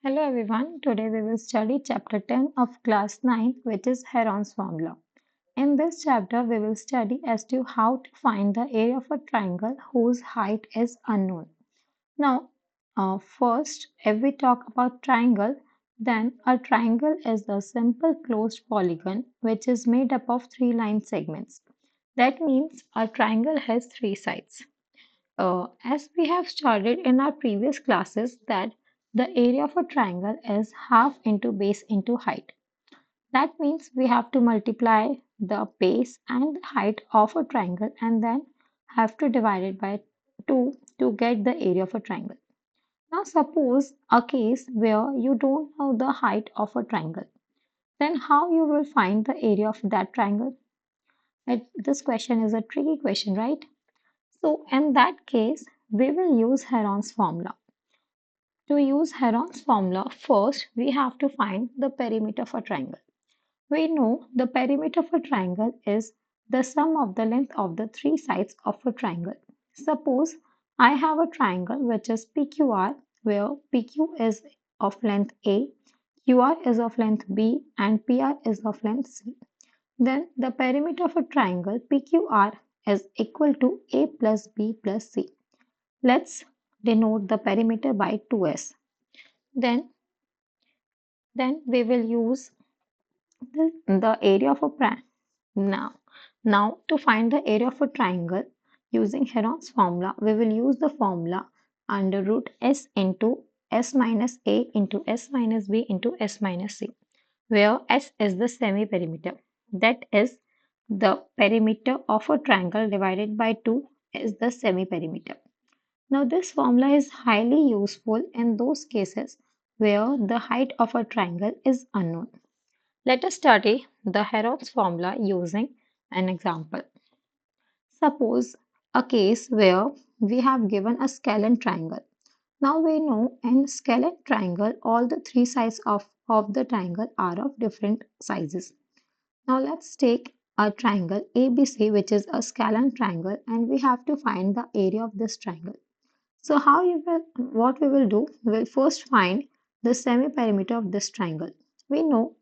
Hello everyone, today we will study chapter 10 of class 9, which is Heron's formula. In this chapter we will study as to how to find the area of a triangle whose height is unknown. Now first, if we talk about triangle, then a triangle is a simple closed polygon which is made up of three line segments. That means a triangle has three sides. As we have studied in our previous classes that the area of a triangle is half into base into height. That means we have to multiply the base and the height of a triangle and then have to divide it by 2 to get the area of a triangle. Now suppose a case where you don't know the height of a triangle. Then how you will find the area of that triangle? This question is a tricky question, right? So in that case, we will use Heron's formula. To use Heron's formula, first we have to find the perimeter of a triangle. We know the perimeter of a triangle is the sum of the length of the three sides of a triangle. Suppose I have a triangle which is PQR, where PQ is of length A, QR is of length B, and PR is of length C. Then the perimeter of a triangle PQR is equal to A plus B plus C. Let's denote the perimeter by 2s. Then, then we will use the area of a triangle. Now to find the area of a triangle using Heron's formula, we will use the formula under root s into s minus a into s minus b into s minus c, where s is the semi-perimeter. That is, the perimeter of a triangle divided by 2 is the semi-perimeter. Now, this formula is highly useful in those cases where the height of a triangle is unknown. Let us study the Heron's formula using an example. Suppose a case where we have given a scalene triangle. Now we know in scalene triangle all the three sides of the triangle are of different sizes. Now let's take a triangle ABC, which is a scalene triangle, and we have to find the area of this triangle. So what we will do, we will first find the semi-perimeter of this triangle. We know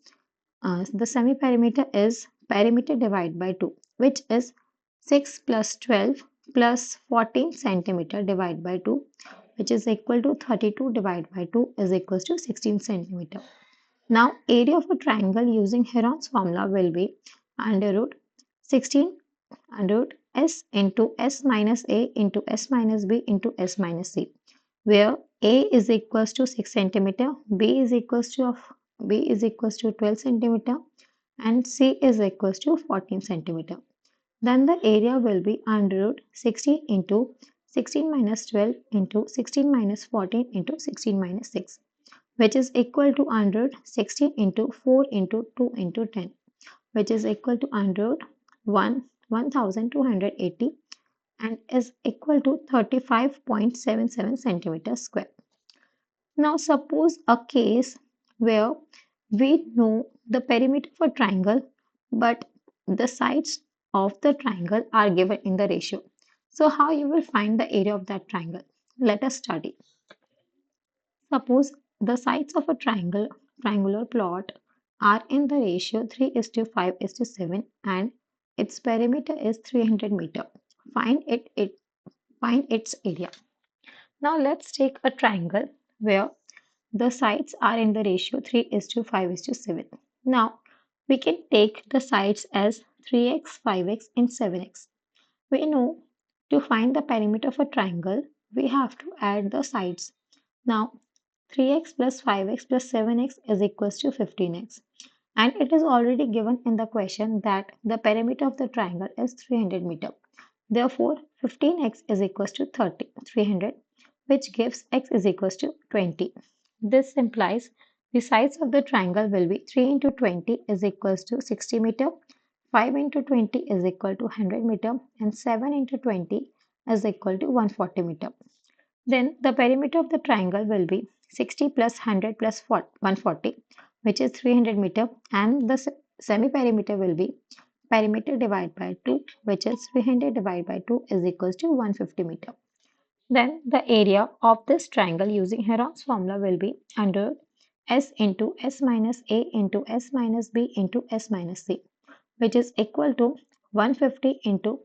the semi-perimeter is perimeter divided by 2, which is 6 plus 12 plus 14 centimeter divided by 2, which is equal to 32 divided by 2 is equals to 16 centimeter. Now, area of a triangle using Heron's formula will be under root 16 under root s into s minus a into s minus b into s minus c, where a is equals to 6 centimeter, b is equals to 12 centimeter, and c is equals to 14 centimeter. Then the area will be under root 16 into 16 minus 12 into 16 minus 14 into 16 minus 6, which is equal to under root 16 into 4 into 2 into 10, which is equal to under root 1280 and is equal to 35.77 centimeters square. Now suppose a case where we know the perimeter of a triangle, but the sides of the triangle are given in the ratio. So how you will find the area of that triangle? Let us study. Suppose the sides of a triangular plot are in the ratio 3 is to 5 is to 7 and its perimeter is 300 meter. Find its area. Now let's take a triangle where the sides are in the ratio 3 is to 5 is to 7. Now we can take the sides as 3x, 5x and 7x. We know to find the perimeter of a triangle, we have to add the sides. Now 3x plus 5x plus 7x is equals to 15x. And it is already given in the question that the perimeter of the triangle is 300 meter. Therefore, 15x is equals to 300, which gives x is equals to 20. This implies the sides of the triangle will be 3 into 20 is equals to 60 meter, 5 into 20 is equal to 100 meter, and 7 into 20 is equal to 140 meter. Then the perimeter of the triangle will be 60 plus 100 plus 140, which is 300 meter, and the semi-perimeter will be perimeter divided by 2, which is 300 divided by 2 is equals to 150 meter. Then the area of this triangle using Heron's formula will be under S into S minus A into S minus B into S minus C, which is equal to 150 into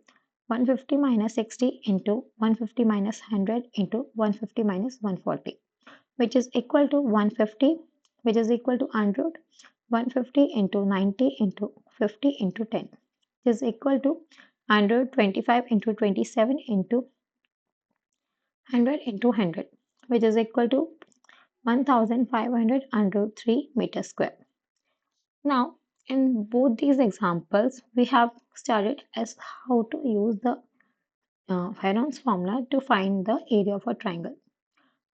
150 minus 60 into 150 minus 100 into 150 minus 140, which is equal to 150, which is equal to 100, 150 into 90 into 50 into 10, which is equal to 125 into 27 into 100 into 100, which is equal to 1503 meters square. Now, in both these examples, we have studied as how to use the Heron's formula to find the area of a triangle.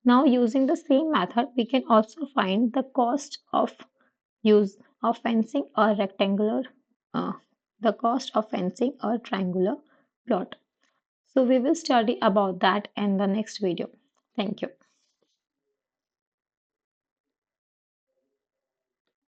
Now, using the same method, we can also find the cost of use of fencing a rectangular, uh, the cost of fencing a triangular plot. So we will study about that in the next video. Thank you.